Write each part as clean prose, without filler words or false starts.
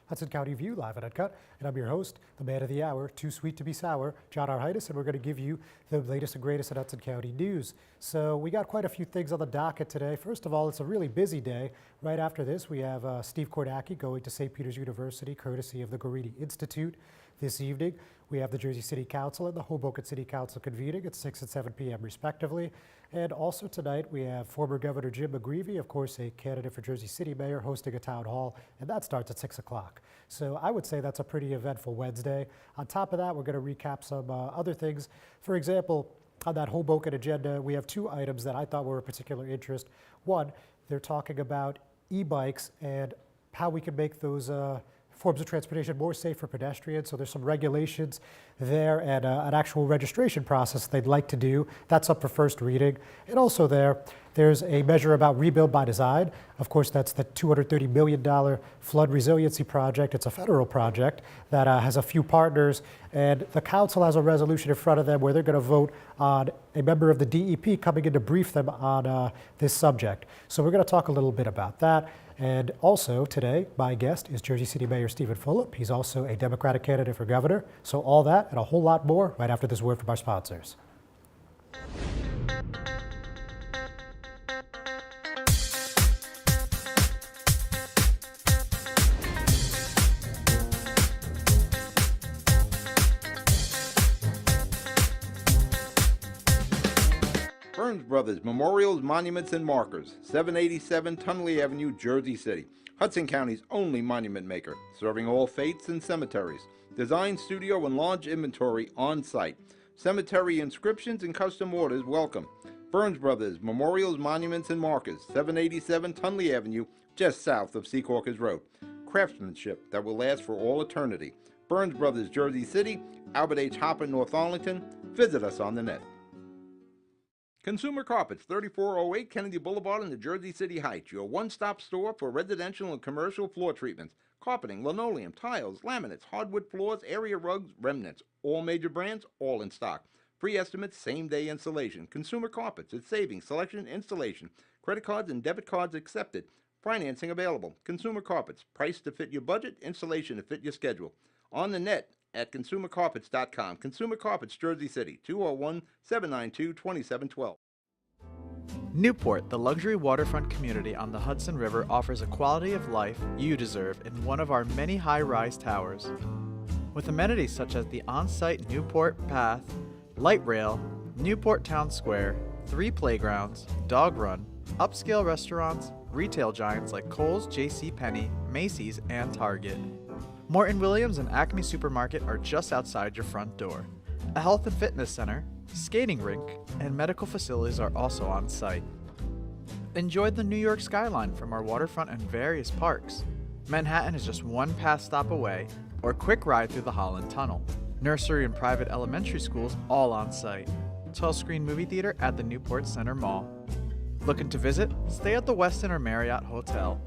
Hudson County View live at Uncut, and I'm your host, the man of the hour, too sweet to be sour, John R. Heinis, and we're going to give you the latest and greatest at Hudson County news. So we got quite a few things on the docket today. First of all, it's a really busy day. Right after this, we have Steve Kornacki going to St. Peter's University, courtesy of the Guarini Institute. This evening, we have the Jersey City Council and the Hoboken City Council convening at 6 and 7 p.m. respectively. And also tonight, we have former Governor Jim McGreevey, of course, a candidate for Jersey City Mayor, hosting a town hall, and that starts at 6 o'clock. So I would say that's a pretty eventful Wednesday. On top of that, we're going to recap some other things. For example, on that Hoboken agenda, we have two items that I thought were of particular interest. One, they're talking about e-bikes and how we can make those forms of transportation more safe for pedestrians. So there's some regulations there and an actual registration process they'd like to do. That's up for first reading. And also there's a measure about rebuild by design. Of course, that's the $230 million flood resiliency project. It's a federal project that has a few partners, and the council has a resolution in front of them where they're going to vote on a member of the DEP coming in to brief them on this subject. So we're going to talk a little bit about that. And also today, my guest is Jersey City Mayor Stephen Fulop. He's also a Democratic candidate for governor. So all that and a whole lot more right after this word from our sponsors. Burns Brothers Memorials, Monuments, and Markers, 787 Tunley Avenue, Jersey City. Hudson County's only monument maker, serving all faiths and cemeteries. Design, studio, and large inventory on site. Cemetery inscriptions and custom orders welcome. Burns Brothers Memorials, Monuments, and Markers, 787 Tunley Avenue, just south of Secaucus Road. Craftsmanship that will last for all eternity. Burns Brothers, Jersey City, Albert H. Hopper, North Arlington. Visit us on the net. Consumer Carpets, 3408 Kennedy Boulevard in the Jersey City Heights, your one-stop store for residential and commercial floor treatments, carpeting, linoleum, tiles, laminates, hardwood floors, area rugs, remnants, all major brands, all in stock. Free estimates, same-day installation. Consumer Carpets, it's savings, selection, installation. Credit cards and debit cards accepted. Financing available. Consumer Carpets, price to fit your budget, installation to fit your schedule. On the net at consumercarpets.com. Consumer Carpets, Jersey City, 201-792-2712. Newport, the luxury waterfront community on the Hudson River, offers a quality of life you deserve in one of our many high-rise towers. With amenities such as the on-site Newport Path, light rail, Newport Town Square, 3 playgrounds, dog run, upscale restaurants, retail giants like Kohl's, JCPenney, Macy's, and Target. Morton Williams and Acme Supermarket are just outside your front door. A health and fitness center, skating rink, and medical facilities are also on site. Enjoy the New York skyline from our waterfront and various parks. Manhattan is just one pass stop away, or quick ride through the Holland Tunnel. Nursery and private elementary schools all on site. 12-screen movie theater at the Newport Center Mall. Looking to visit? Stay at the Westin or Marriott Hotel.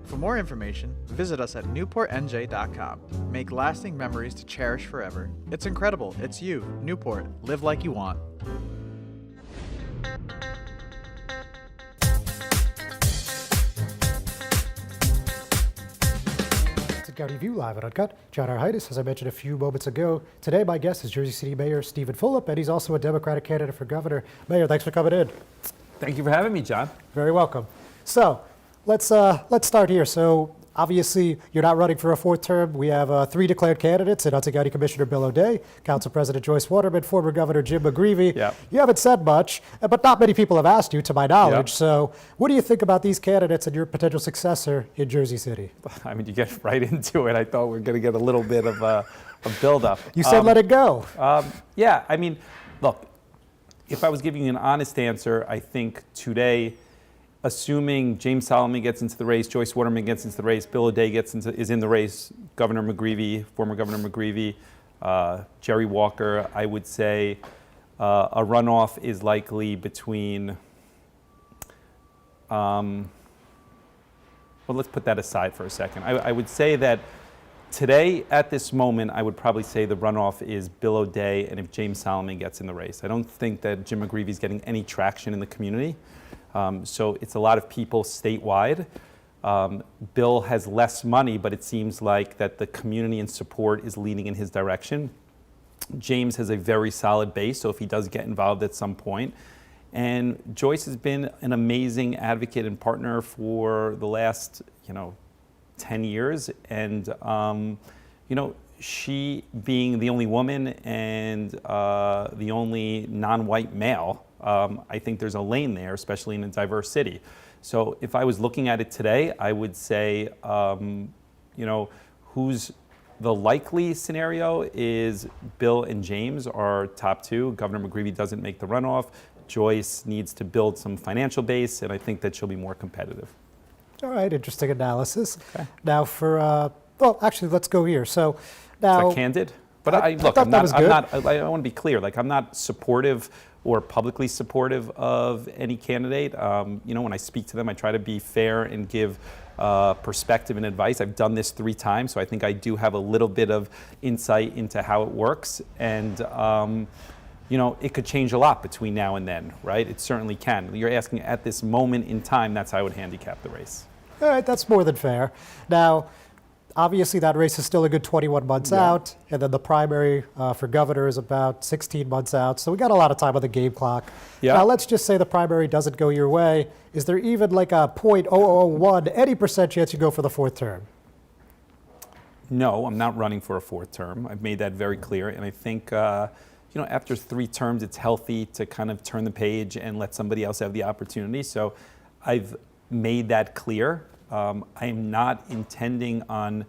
For more information, visit us at newportnj.com. Make lasting memories to cherish forever. It's incredible. It's you, Newport. Live like you want. Hudson County View live at Uncut. John R. Heinis, as I mentioned a few moments ago. Today, my guest is Jersey City Mayor Stephen Fulop, and he's also a Democratic candidate for governor. Mayor, thanks for coming in. Thank you for having me, John. Very welcome. So, let's start here. So obviously you're not running for a fourth term. We have 3 declared candidates in Hudson County Commissioner Bill O'Day, Council President Joyce Waterman, former Governor Jim McGreevey. Yep. You haven't said much, but not many people have asked you, to my knowledge. Yep. So what do you think about these candidates and your potential successor in Jersey City? I mean, you get right into it. I thought we were going to get a little bit of a build-up. You said let it go. Yeah, I mean, look, if I was giving you an honest answer, I think today, assuming James Solomon gets into the race, Joyce Waterman gets into the race, Bill O'Day is in the race, Governor McGreevey, former Governor McGreevey, Jerry Walker, I would say a runoff is likely between, well, let's put that aside for a second. I would say that today, at this moment, I would probably say the runoff is Bill O'Day and if James Solomon gets in the race. I don't think that Jim McGreevey is getting any traction in the community. So it's a lot of people statewide. Bill has less money, but it seems like that the community and support is leaning in his direction. James has a very solid base, so if he does get involved at some point. And Joyce has been an amazing advocate and partner for the last, 10 years. And, she being the only woman and the only non-white male, I think there's a lane there, especially in a diverse city. So if I was looking at it today, I would say, who's the likely scenario is Bill and James are top two. Governor McGreevey doesn't make the runoff. Joyce needs to build some financial base, and I think that she'll be more competitive. All right, interesting analysis. Okay. Now actually, let's go here. So Is now, that candid? But I look, thought that was good. I want to be clear. Like, I'm not supportive or publicly supportive of any candidate. When I speak to them, I try to be fair and give perspective and advice. I've done this 3 times, so I think I do have a little bit of insight into how it works. And it could change a lot between now and then, right? It certainly can. You're asking at this moment in time, that's how I would handicap the race. all right, that's more than fair. Now, obviously, that race is still a good 21 months out, and then the primary for governor is about 16 months out. So we got a lot of time on the game clock. Yeah. Now, let's just say the primary doesn't go your way. Is there even like a 0.001, any percent chance you go for the 4th term? No, I'm not running for a 4th term. I've made that very clear, and I think after 3 terms, it's healthy to kind of turn the page and let somebody else have the opportunity. So I've made that clear. I am not intending on,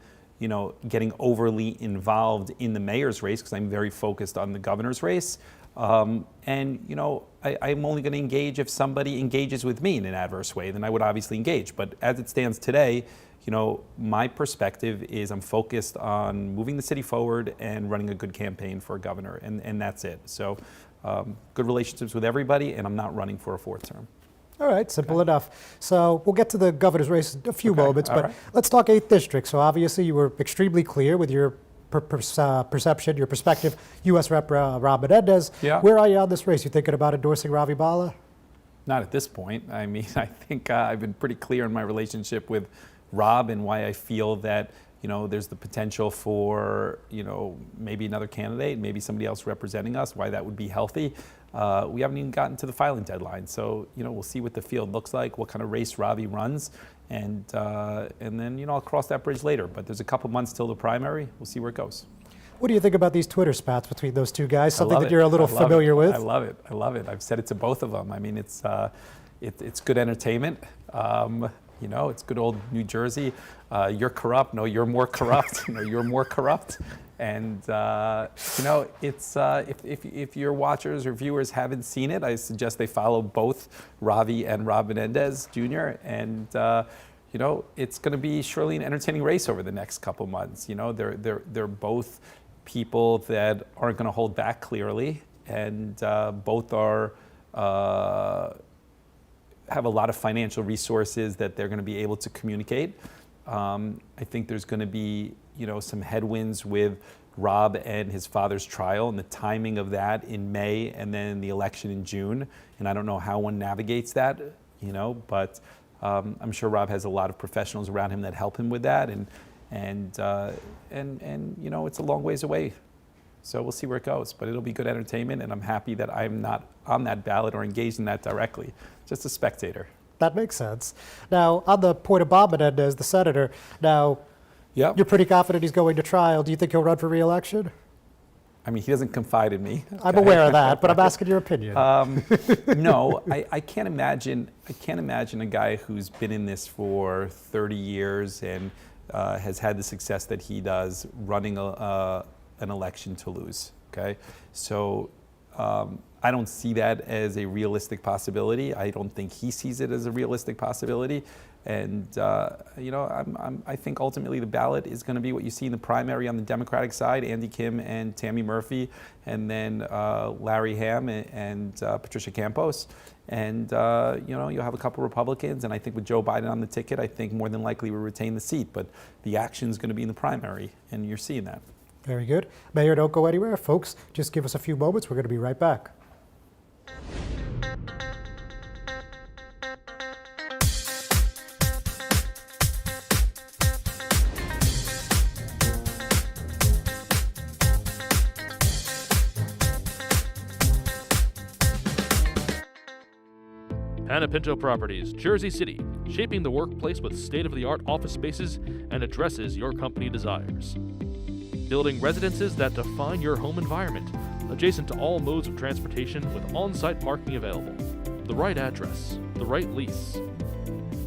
getting overly involved in the mayor's race because I'm very focused on the governor's race. I'm only going to engage if somebody engages with me in an adverse way, then I would obviously engage. But as it stands today, my perspective is I'm focused on moving the city forward and running a good campaign for governor, and that's it. So good relationships with everybody, and I'm not running for a 4th term. All right, simple enough. So we'll get to the governor's race in a few moments, all but right. let's talk 8th district. So obviously you were extremely clear with your perception, your perspective, U.S. Rep. Rob Menendez. Yeah. Where are you on this race? You thinking about endorsing Ravi Bala? Not at this point. I mean, I think I've been pretty clear in my relationship with Rob and why I feel that, there's the potential for, maybe another candidate, maybe somebody else representing us, why that would be healthy. We haven't even gotten to the filing deadline. So, we'll see what the field looks like, what kind of race Ravi runs, and then, I'll cross that bridge later. But there's a couple months till the primary. We'll see where it goes. What do you think about these Twitter spats between those two guys? Something love that it. you're a little I love familiar it. with? I love it. I love it. I've said it to both of them. I mean, it's good entertainment. It's good old New Jersey. You're corrupt. No, you're more corrupt. No, you're more corrupt. And it's if your watchers or viewers haven't seen it, I suggest they follow both Ravi and Rob Menendez Jr. And it's going to be surely an entertaining race over the next couple months. They're both people that aren't going to hold back clearly, and both are. Have a lot of financial resources that they're going to be able to communicate. I think there's going to be, some headwinds with Rob and his father's trial and the timing of that in May and then the election in June. And I don't know how one navigates that, but I'm sure Rob has a lot of professionals around him that help him with that. And it's a long ways away. So we'll see where it goes, but it'll be good entertainment, and I'm happy that I'm not on that ballot or engaged in that directly, just a spectator. That makes sense. Now, on the point of Bob Menendez, the senator, now, Yep. you're pretty confident he's going to trial. Do you think he'll run for re-election? I mean, he doesn't confide in me. I'm aware of that, but I'm asking your opinion. No, I can't imagine a guy who's been in this for 30 years and has had the success that he does running an election to lose. Okay, so I don't see that as a realistic possibility. I don't think he sees it as a realistic possibility. And I think ultimately the ballot is going to be what you see in the primary on the Democratic side: Andy Kim and Tammy Murphy, and then Larry Ham and Patricia Campos. And you'll have a couple Republicans. And I think with Joe Biden on the ticket, I think more than likely we'll retain the seat. But the action is going to be in the primary, and you're seeing that. Very good. Mayor, don't go anywhere. Folks, just give us a few moments. We're going to be right back. Panapinto Properties, Jersey City, shaping the workplace with state-of-the-art office spaces and addresses your company desires. Building residences that define your home environment, adjacent to all modes of transportation with on-site parking available. The right address, the right lease.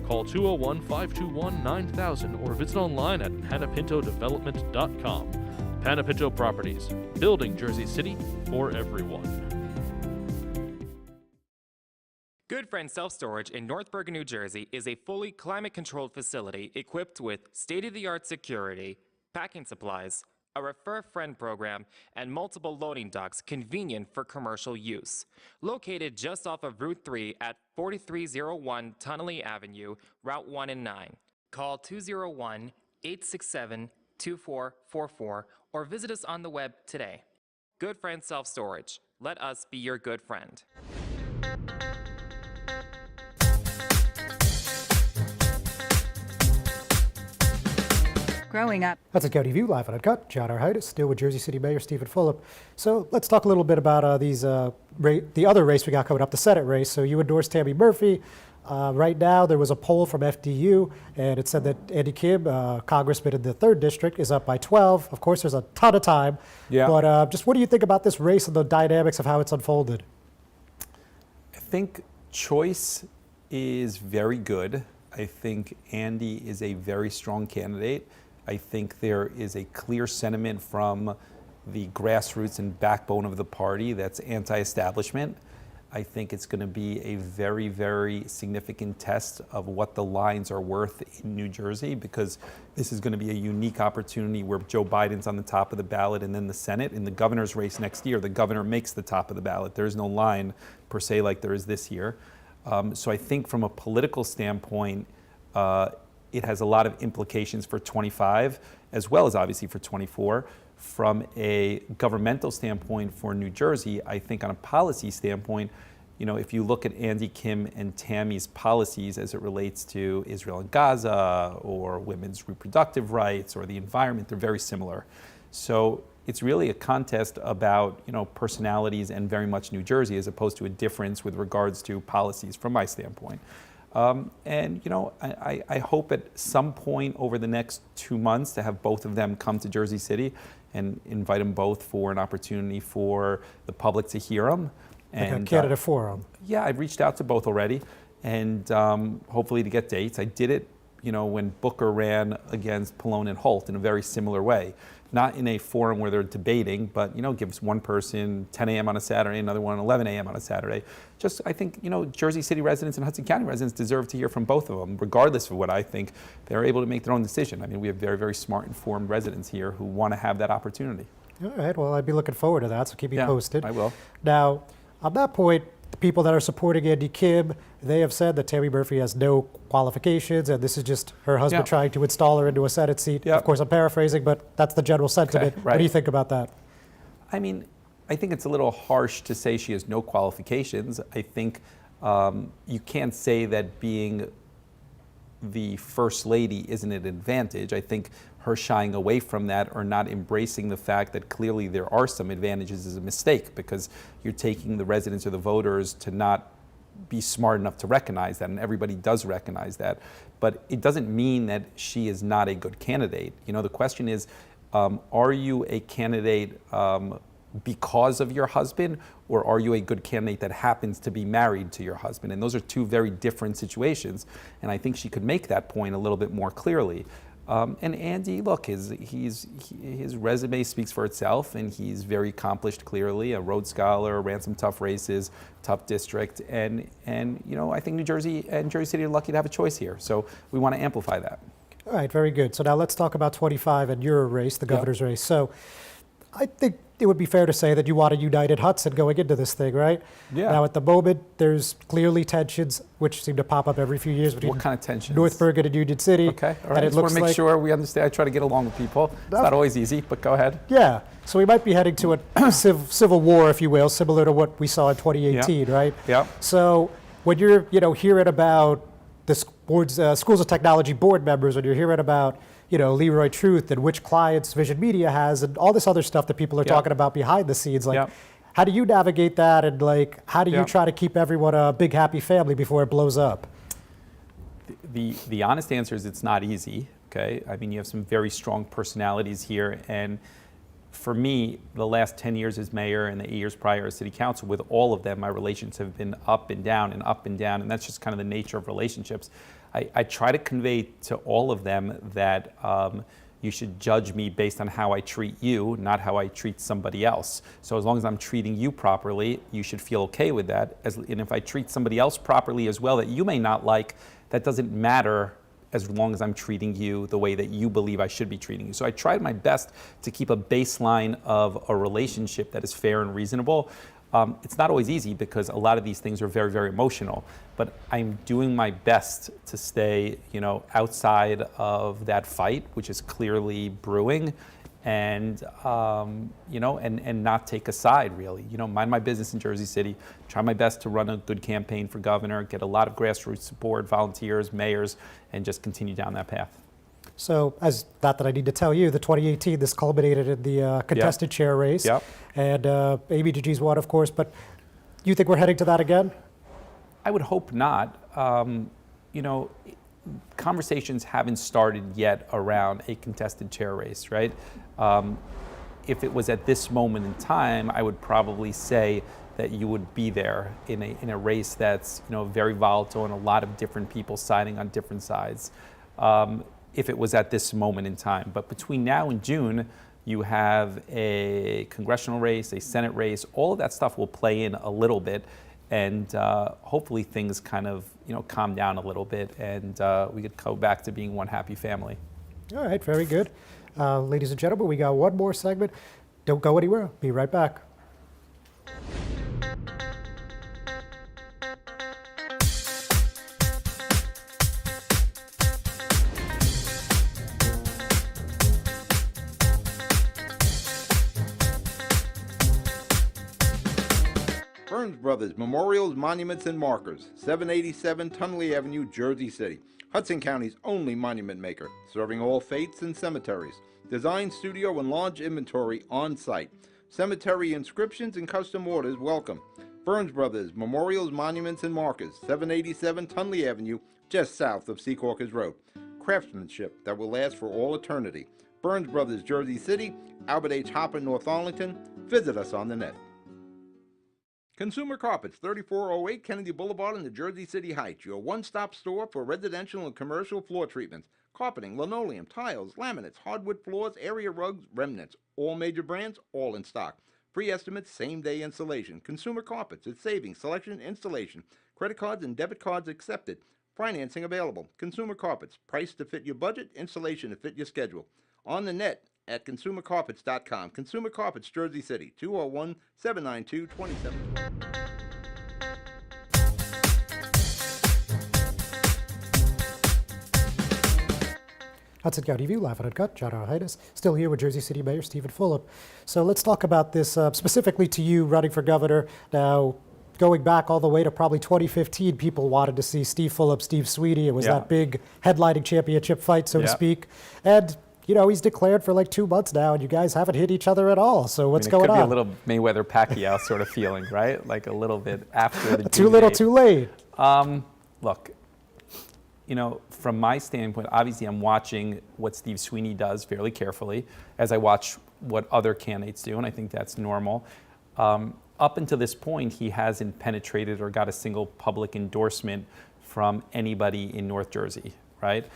Call 201-521-9000 or visit online at panapintodevelopment.com. Panapinto Properties, building Jersey City for everyone. Good Friend Self-Storage in North Bergen, New Jersey is a fully climate-controlled facility equipped with state-of-the-art security, packing supplies, a Refer a Friend program, and multiple loading docks convenient for commercial use. Located just off of Route 3 at 4301 Tunnelly Avenue, Route 1 and 9. Call 201-867-2444 or visit us on the web today. Good Friend Self-Storage. Let us be your good friend. Growing up. Hudson County View, live and uncut. John R. Heinis, still with Jersey City Mayor Stephen Fulop. So let's talk a little bit about the other race we got coming up, the Senate race. So you endorsed Tammy Murphy. Right now, there was a poll from FDU, and it said that Andy Kim, congressman in the 3rd District, is up by 12. Of course, there's a ton of time. Yeah. But just what do you think about this race and the dynamics of how it's unfolded? I think choice is very good. I think Andy is a very strong candidate. I think there is a clear sentiment from the grassroots and backbone of the party that's anti-establishment. I think it's going to be a very, very significant test of what the lines are worth in New Jersey, because this is going to be a unique opportunity where Joe Biden's on the top of the ballot, and then the Senate. In the governor's race next year, the governor makes the top of the ballot. There's no line per se like there is this year. So I think from a political standpoint, it has a lot of implications for 25, as well as obviously for 24. From a governmental standpoint for New Jersey, I think on a policy standpoint, you know, if you look at Andy Kim and Tammy's policies as it relates to Israel and Gaza or women's reproductive rights or the environment, they're very similar. So it's really a contest about, you know, personalities and very much New Jersey, as opposed to a difference with regards to policies from my standpoint. And, you know, I hope at some point over the next 2 months to have both of them come to Jersey City and invite them both for an opportunity for the public to hear them. Like And a candidate forum. yeah, I've reached out to both already, and hopefully to get dates. I did it, you know, when Booker ran against Pallone and Holt in a very similar way. Not in a forum where they're debating, but, you know, gives one person 10 a.m. on a Saturday, another one 11 a.m. on a Saturday. Just, I think, you know, Jersey City residents and Hudson County residents deserve to hear from both of them, regardless of what I think. They're able to make their own decision. I mean, we have very, very smart, informed residents here who want to have that opportunity. All right, well, I'd be looking forward to that, so keep me posted. I will. Now, on that point, the people that are supporting Andy Kim, they have said that Tammy Murphy has no qualifications, and this is just her husband trying to install her into a Senate seat. Of course, I'm paraphrasing, but that's the general sentiment. Okay, right. What do you think about that? I mean, I think it's a little harsh to say she has no qualifications. I think you can't say that being the first lady isn't an advantage. I think her shying away from that or not embracing the fact that clearly there are some advantages is a mistake, because you're taking the residents or the voters to not be smart enough to recognize that, and everybody does recognize that. But it doesn't mean that she is not a good candidate. You know, the question is, are you a candidate because of your husband, or are you a good candidate that happens to be married to your husband? And those are two very different situations, and I think she could make that point a little bit more clearly. And Andy, look, his resume speaks for itself, and he's very accomplished, clearly, a Rhodes Scholar, ran some tough races, tough district, and you know, I think New Jersey and Jersey City are lucky to have a choice here, so we want to amplify that. All right, very good. So now let's talk about 25 and your race, the governor's race. So I think it would be fair to say that you want a united Hudson going into this thing, right? Yeah. Now, at the moment, there's clearly tensions, which seem to pop up every few years between What kind of tensions? North Bergen and Union City. Okay, all right. And it Just looks want to make like, sure we understand. I try to get along with people. It's not always easy, but go ahead. yeah, so we might be heading to a civil war, if you will, similar to what we saw in 2018, right? Yeah. So when you're, you know, hearing about the schools of technology board members, when you're hearing about, you know, Leroy Truth and which clients Vision Media has and all this other stuff that people are talking about behind the scenes, like, How do you navigate that, and like, how do you Yeah. try to keep everyone a big happy family before it blows up? The honest answer is it's not easy, okay? I mean, you have some very strong personalities here, and for me, the last 10 years as mayor and the 8 years prior as city council, with all of them, my relations have been up and down and up and down, and that's just kind of the nature of relationships. I try to convey to all of them that you should judge me based on how I treat you, not how I treat somebody else. So as long as I'm treating you properly, you should feel okay with that. And if I treat somebody else properly as well that you may not like, that doesn't matter as long as I'm treating you the way that you believe I should be treating you. So I tried my best to keep a baseline of a relationship that is fair and reasonable. It's not always easy because a lot of these things are very, very emotional, but I'm doing my best to stay, outside of that fight, which is clearly brewing, and and not take a side, really. Mind my business in Jersey City, try my best to run a good campaign for governor, get a lot of grassroots support, volunteers, mayors, and just continue down that path. So, as not that I need to tell you, the 2018, this culminated in the contested chair race. Yep. And ABGG's won, of course, but you think we're heading to that again? I would hope not. Conversations haven't started yet around a contested chair race, right? If it was at this moment in time, I would probably say that you would be there in a race that's very volatile and a lot of different people siding on different sides. If it was at this moment in time. But between now and June, you have a congressional race, a Senate race, all of that stuff will play in a little bit, and hopefully things kind of calm down a little bit, and we could go back to being one happy family. All right, very good. Ladies and gentlemen, we got one more segment. Don't go anywhere. Be right back. Burns Brothers Memorials, Monuments, and Markers, 787 Tunley Avenue, Jersey City. Hudson County's only monument maker, serving all faiths and cemeteries. Design, studio, and large inventory on site. Cemetery inscriptions and custom orders welcome. Burns Brothers Memorials, Monuments, and Markers, 787 Tunley Avenue, just south of Secaucus Road. Craftsmanship that will last for all eternity. Burns Brothers, Jersey City, Albert H. Hopper, North Arlington. Visit us on the net. Consumer Carpets, 3408 Kennedy Boulevard in the Jersey City Heights, your one-stop store for residential and commercial floor treatments, carpeting, linoleum, tiles, laminates, hardwood floors, area rugs, remnants, all major brands, all in stock. Free estimates, same-day installation. Consumer Carpets, it's savings, selection, installation. Credit cards and debit cards accepted. Financing available. Consumer Carpets, price to fit your budget, installation to fit your schedule. On the net at consumercarpets.com. Consumer Carpets, Jersey City, 201-792-2712. Hudson County View, live and uncut. John R. Heinis, still here with Jersey City Mayor Stephen Fulop. So let's talk about this specifically to you running for governor. Now, going back all the way to probably 2015, people wanted to see Steve Fulop, Steve Sweeney. It was that big headlining championship fight, so to speak. And he's declared for like 2 months now, and you guys haven't hit each other at all. So what's going on? It could be a little Mayweather-Pacquiao sort of feeling, right? Like a little bit after the Too little, too late. Look, from my standpoint, obviously I'm watching what Steve Sweeney does fairly carefully as I watch what other candidates do, and I think that's normal. Up until this point, he hasn't penetrated or got a single public endorsement from anybody in North Jersey, right?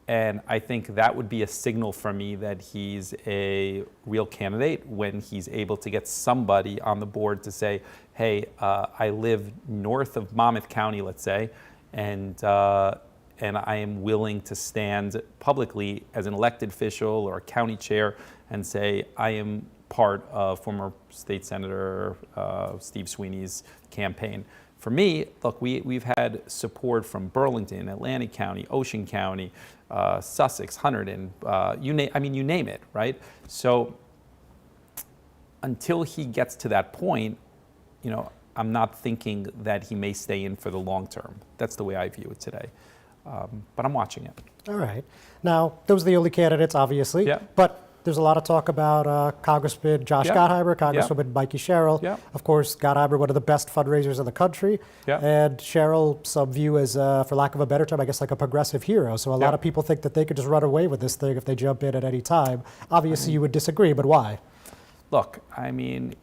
And I think that would be a signal for me that he's a real candidate when he's able to get somebody on the board to say, hey, I live north of Monmouth County, let's say, and I am willing to stand publicly as an elected official or a county chair and say, I am part of former state senator Steve Sweeney's campaign. For me, look, we've had support from Burlington, Atlantic County, Ocean County, Sussex, Hunterdon, you name it, right? So until he gets to that point, I'm not thinking that he may stay in for the long term. That's the way I view it today. But I'm watching it. All right. Now, those are the only candidates, obviously. Yeah. But there's a lot of talk about Congressman Josh Yeah. Gottheimer, Congresswoman Mikey Sherrill. Yeah. Of course, Gottheimer, one of the best fundraisers in the country. Yeah. And Sherrill, some view as, for lack of a better term, I guess like a progressive hero. So a lot Yeah. of people think that they could just run away with this thing if they jump in at any time. Obviously, you would disagree, but why? Look, I mean,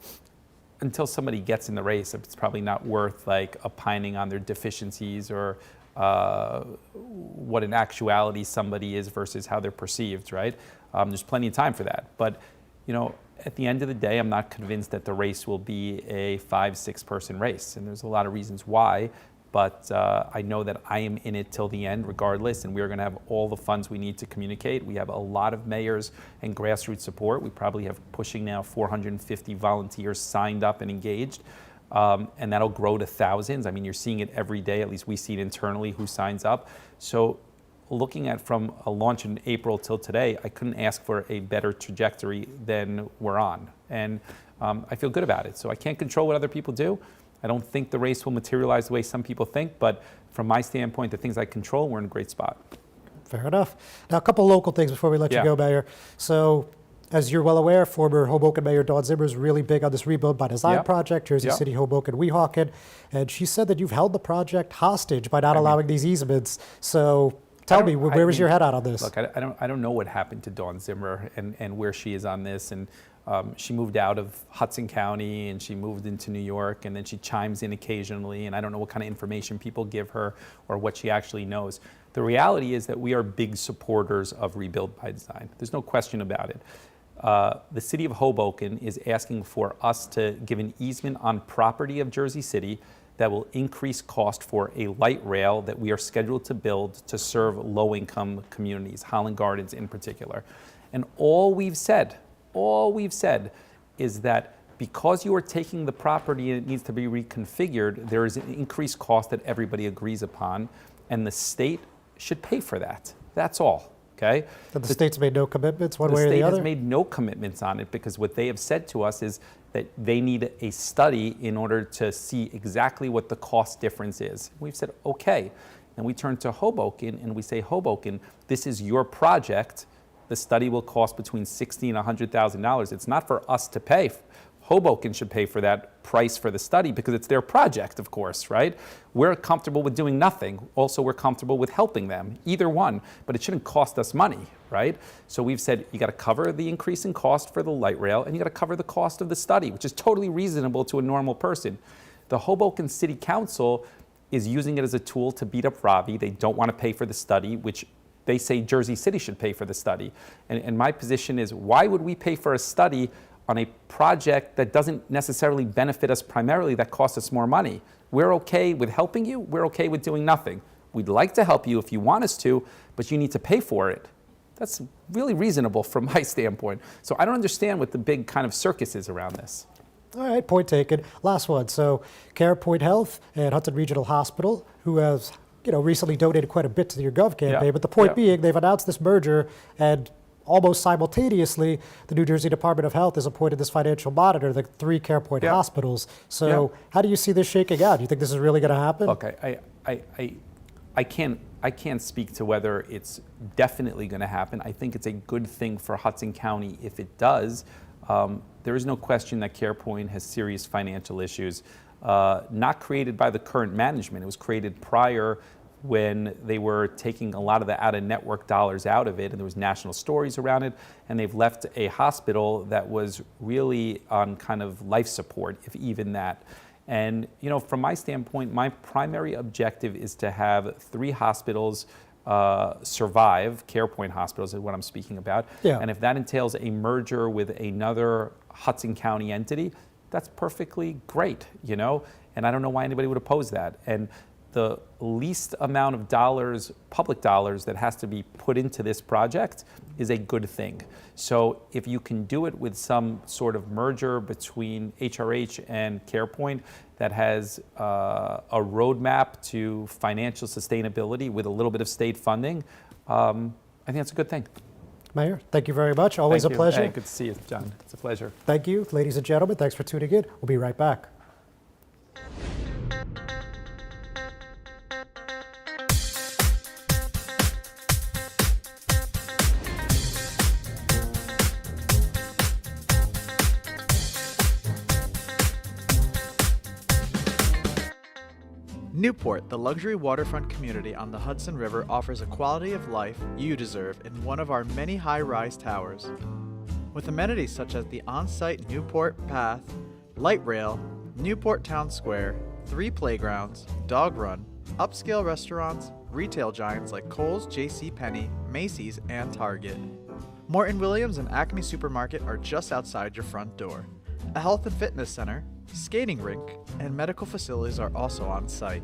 until somebody gets in the race, it's probably not worth like opining on their deficiencies or what in actuality somebody is versus how they're perceived, right? There's plenty of time for that. But, you know, at the end of the day, I'm not convinced that the race will be a 5-6 person race. And there's a lot of reasons why. But I know that I am in it till the end regardless, and we're going to have all the funds we need to communicate. We have a lot of mayors and grassroots support. We probably have pushing now 450 volunteers signed up and engaged, and that'll grow to thousands. I mean, you're seeing it every day, at least we see it internally, who signs up. So looking at from a launch in April till today, I couldn't ask for a better trajectory than we're on. And I feel good about it. So I can't control what other people do. I don't think the race will materialize the way some people think, but from my standpoint, the things I control, we're in a great spot. Fair enough. Now, a couple local things before we let you Yeah. go, Mayor. So, as you're well aware, former Hoboken Mayor Dawn Zimmer is really big on this Rebuild by Design Yeah. project, Jersey Yeah. City, Hoboken, Weehawken. And she said that you've held the project hostage by not allowing these easements. So, tell me, where was your head at on this? Look, I don't know what happened to Dawn Zimmer and where she is on this. And she moved out of Hudson County and she moved into New York, and then she chimes in occasionally, and I don't know what kind of information people give her or what she actually knows. The reality is that we are big supporters of Rebuild by Design. There's no question about it. The city of Hoboken is asking for us to give an easement on property of Jersey City that will increase cost for a light rail that we are scheduled to build to serve low-income communities, Holland Gardens in particular. And all we've said is that because you are taking the property and it needs to be reconfigured, there is an increased cost that everybody agrees upon, and the state should pay for that. That's all, okay? That the state's made no commitments one way or The the state other? has made no commitments on it because what they have said to us is that they need a study in order to see exactly what the cost difference is. We've said, okay. And we turn to Hoboken and we say, Hoboken, this is your project. The study will cost between $60,000 and $100,000. It's not for us to pay. Hoboken should pay for that price for the study because it's their project, of course, right? We're comfortable with doing nothing. Also, we're comfortable with helping them, either one, but it shouldn't cost us money, right? So we've said you got to cover the increase in cost for the light rail and you got to cover the cost of the study, which is totally reasonable to a normal person. The Hoboken City Council is using it as a tool to beat up Ravi. They don't want to pay for the study, which they say Jersey City should pay for the study. And my position is, why would we pay for a study on a project that doesn't necessarily benefit us primarily, that costs us more money? We're okay with helping you. We're okay with doing nothing. We'd like to help you if you want us to, but you need to pay for it. That's really reasonable from my standpoint. So I don't understand what the big kind of circus is around this. All right, point taken. Last one. So, CarePoint Health and Hudson Regional Hospital, who has recently donated quite a bit to your Gov campaign. Yeah. But the point Yeah. being, they've announced this merger, and almost simultaneously, the New Jersey Department of Health has appointed this financial monitor, the 3 CarePoint Yeah. hospitals. So, Yeah. how do you see this shaking out? Do you think this is really going to happen? Look, I can't speak to whether it's definitely going to happen. I think it's a good thing for Hudson County if it does. There is no question that CarePoint has serious financial issues, not created by the current management. It was created prior when they were taking a lot of the out-of-network dollars out of it, and there was national stories around it, and they've left a hospital that was really on kind of life support, if even that. And from my standpoint, my primary objective is to have 3 hospitals survive. CarePoint hospitals is what I'm speaking about. Yeah. And if that entails a merger with another Hudson County entity, that's perfectly great, and I don't know why anybody would oppose that. And the least amount of dollars, public dollars, that has to be put into this project is a good thing. So if you can do it with some sort of merger between HRH and CarePoint that has a roadmap to financial sustainability with a little bit of state funding, I think that's a good thing. Mayor, thank you very much. Always Thank a you. pleasure. Hey, good to see you, John. It's a pleasure. Thank you, ladies and gentlemen. Thanks for tuning in. We'll be right back. Newport, the luxury waterfront community on the Hudson River, offers a quality of life you deserve in one of our many high-rise towers. With amenities such as the on-site Newport Path, light rail, Newport Town Square, 3 playgrounds, dog run, upscale restaurants, retail giants like Kohl's, JCPenney, Macy's, and Target. Morton Williams and Acme Supermarket are just outside your front door. A health and fitness center, skating rink, and medical facilities are also on site.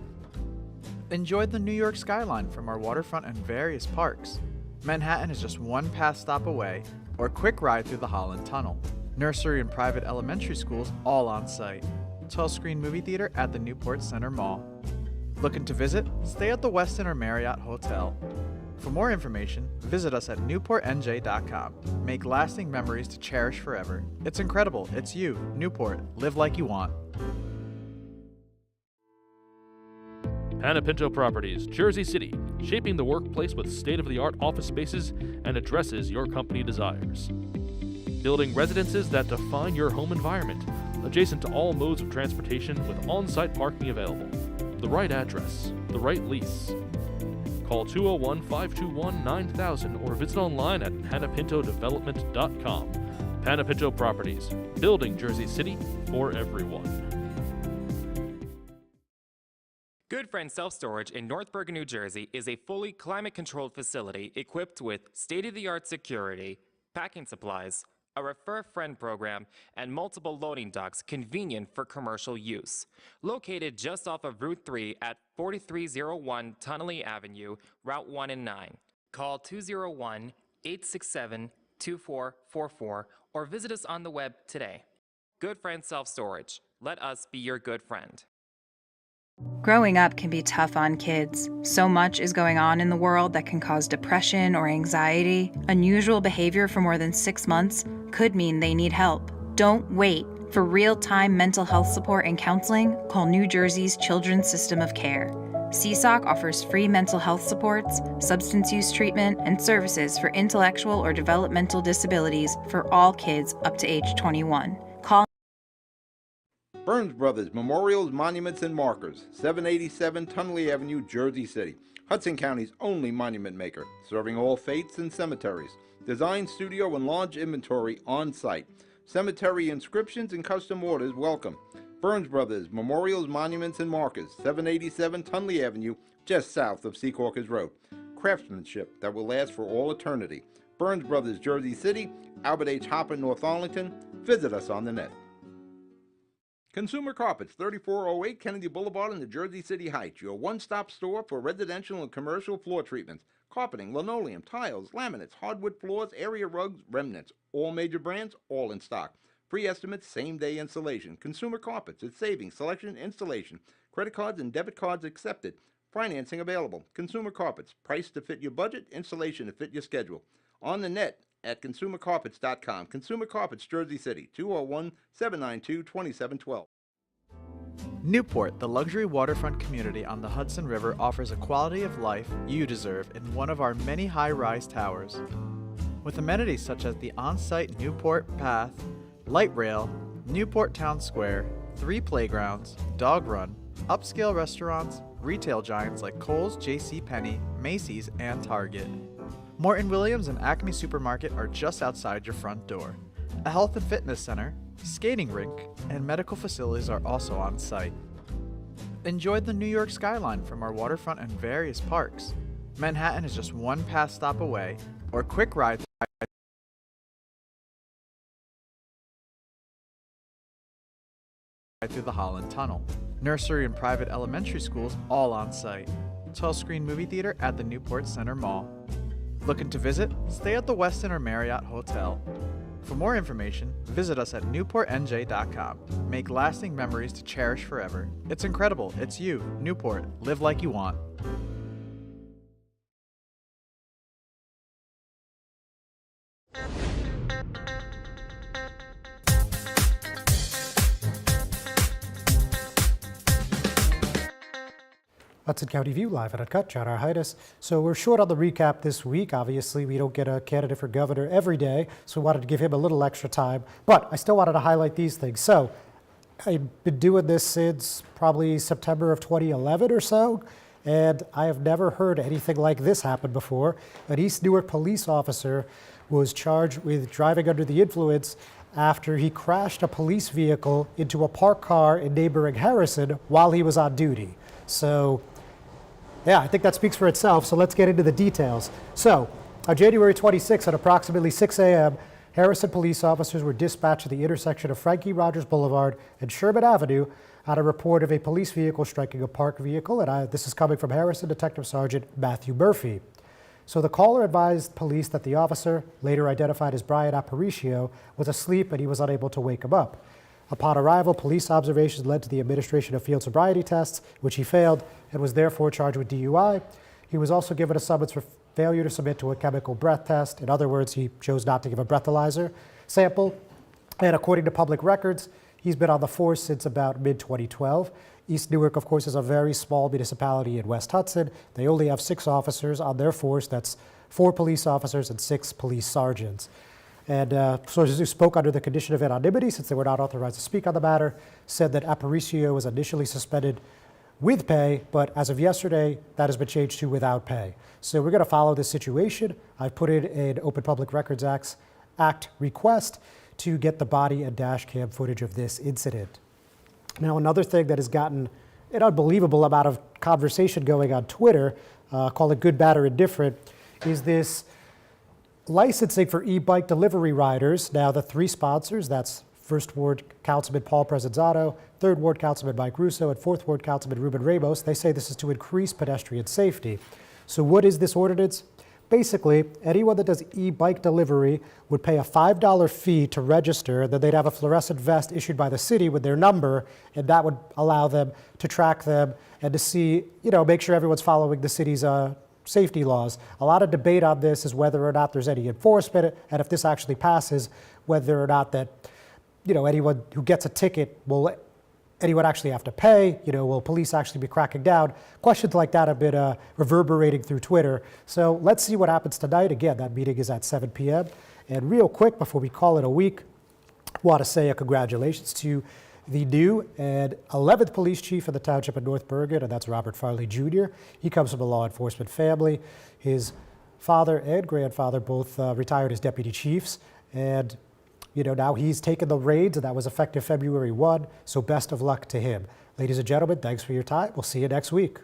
Enjoy the New York skyline from our waterfront and various parks. Manhattan is just one pass stop away, or a quick ride through the Holland Tunnel. Nursery and private elementary schools all on site. 12-screen movie theater at the Newport Center Mall. Looking to visit? Stay at the Westin or Marriott Hotel. For more information, visit us at newportnj.com. Make lasting memories to cherish forever. It's incredible. It's you, Newport. Live like you want. Panapinto Properties, Jersey City, shaping the workplace with state-of-the-art office spaces and addresses your company desires. Building residences that define your home environment, adjacent to all modes of transportation with on-site parking available. The right address, the right lease. Call 201-521-9000 or visit online at panapintodevelopment.com. Panapinto Properties, building Jersey City for everyone. Good Friend Self Storage in North Bergen, New Jersey is a fully climate-controlled facility equipped with state-of-the-art security, packing supplies, a Refer Friend program, and multiple loading docks convenient for commercial use. Located just off of Route 3 at 4301 Tunnelly Avenue, Route 1 and 9. Call 201-867-2444 or visit us on the web today. Good Friend Self Storage. Let us be your good friend. Growing up can be tough on kids. So much is going on in the world that can cause depression or anxiety. Unusual behavior for more than 6 months could mean they need help. Don't wait. For real-time mental health support and counseling, call New Jersey's Children's System of Care. CSOC offers free mental health supports, substance use treatment, and services for intellectual or developmental disabilities for all kids up to age 21. Call Burns Brothers Memorials, Monuments, and Markers, 787 Tunnelly Avenue, Jersey City. Hudson County's only monument maker, serving all faiths and cemeteries. Design, studio, and large inventory on site. Cemetery inscriptions and custom orders welcome. Burns Brothers Memorials, Monuments, and Markers, 787 Tunnelly Avenue, just south of Secaucus Road. Craftsmanship that will last for all eternity. Burns Brothers, Jersey City, Albert H. Hopper, North Arlington. Visit us on the net. Consumer Carpets, 3408 Kennedy Boulevard in the Jersey City Heights, your one-stop store for residential and commercial floor treatments, carpeting, linoleum, tiles, laminates, hardwood floors, area rugs, remnants, all major brands, all in stock. Free estimates, same-day installation. Consumer Carpets, it's savings, selection, installation. Credit cards and debit cards accepted. Financing available. Consumer Carpets, price to fit your budget, installation to fit your schedule. On the net at consumercarpets.com. Consumer Carpets, Jersey City, 201-792-2712. Newport, the luxury waterfront community on the Hudson River, offers a quality of life you deserve in one of our many high-rise towers. With amenities such as the on-site Newport Path, light rail, Newport Town Square, 3 playgrounds, dog run, upscale restaurants, retail giants like Kohl's, JCPenney, Macy's, and Target. Morton Williams and Acme Supermarket are just outside your front door. A health and fitness center, skating rink, and medical facilities are also on site. Enjoy the New York skyline from our waterfront and various parks. Manhattan is just one pass stop away, or a quick ride through the Holland Tunnel. Nursery and private elementary schools all on site. 12-screen movie theater at the Newport Center Mall. Looking to visit? Stay at the Westin or Marriott Hotel. For more information, visit us at newportnj.com. Make lasting memories to cherish forever. It's incredible. It's you, Newport. Live like you want. Hudson County View, live and uncut. John R. Heinis. So we're short on the recap this week. Obviously, we don't get a candidate for governor every day, so we wanted to give him a little extra time. But I still wanted to highlight these things. So I've been doing this since probably September of 2011 or so, and I have never heard anything like this happen before. An East Newark police officer was charged with driving under the influence after he crashed a police vehicle into a parked car in neighboring Harrison while he was on duty. So, yeah, I think that speaks for itself, so let's get into the details. So, on January 26th at approximately 6 a.m., Harrison police officers were dispatched to the intersection of Frankie Rogers Boulevard and Sherman Avenue on a report of a police vehicle striking a parked vehicle, and this is coming from Harrison Detective Sergeant Matthew Murphy. So the caller advised police that the officer, later identified as Brian Aparicio, was asleep and he was unable to wake him up. Upon arrival, police observations led to the administration of field sobriety tests, which he failed and was therefore charged with DUI. He was also given a summons for failure to submit to a chemical breath test. In other words, he chose not to give a breathalyzer sample. And according to public records, he's been on the force since about mid-2012. East Newark, of course, is a very small municipality in West Hudson. They only have 6 officers on their force. That's 4 police officers and 6 police sergeants. And sources who spoke under the condition of anonymity, since they were not authorized to speak on the matter, said that Aparicio was initially suspended with pay, but as of yesterday, that has been changed to without pay. So we're going to follow this situation. I've put in an Open Public Records Act request to get the body and dash cam footage of this incident. Now, another thing that has gotten an unbelievable amount of conversation going on Twitter, call it good, bad, or indifferent, is this licensing for e-bike delivery riders. Now, the 3 sponsors, that's 1st Ward Councilman Paul Presenzano, 3rd Ward Councilman Mike Russo, and 4th Ward Councilman Ruben Ramos, they say this is to increase pedestrian safety. So what is this ordinance? Basically, anyone that does e-bike delivery would pay a $5 fee to register, then they'd have a fluorescent vest issued by the city with their number, and that would allow them to track them and to see, make sure everyone's following the city's safety laws. A lot of debate on this is whether or not there's any enforcement, and if this actually passes, whether or not that, anyone who gets a ticket, will anyone actually have to pay? Will police actually be cracking down? Questions like that have been reverberating through Twitter. So let's see what happens tonight. Again, that meeting is at 7 p.m. And real quick, before we call it a week, I want to say a congratulations to the new and 11th police chief of the township of North Bergen, and that's Robert Farley Jr. He comes from a law enforcement family. His father and grandfather both retired as deputy chiefs, and now he's taken the reins, and that was effective February 1, so best of luck to him. Ladies and gentlemen, thanks for your time. We'll see you next week.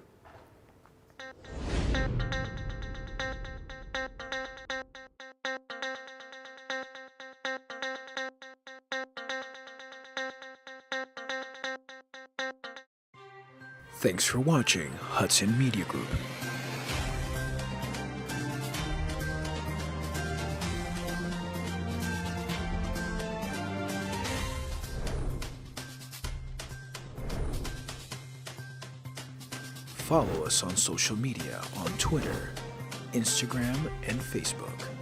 Thanks for watching Hudson Media Group. Follow us on social media on Twitter, Instagram, and Facebook.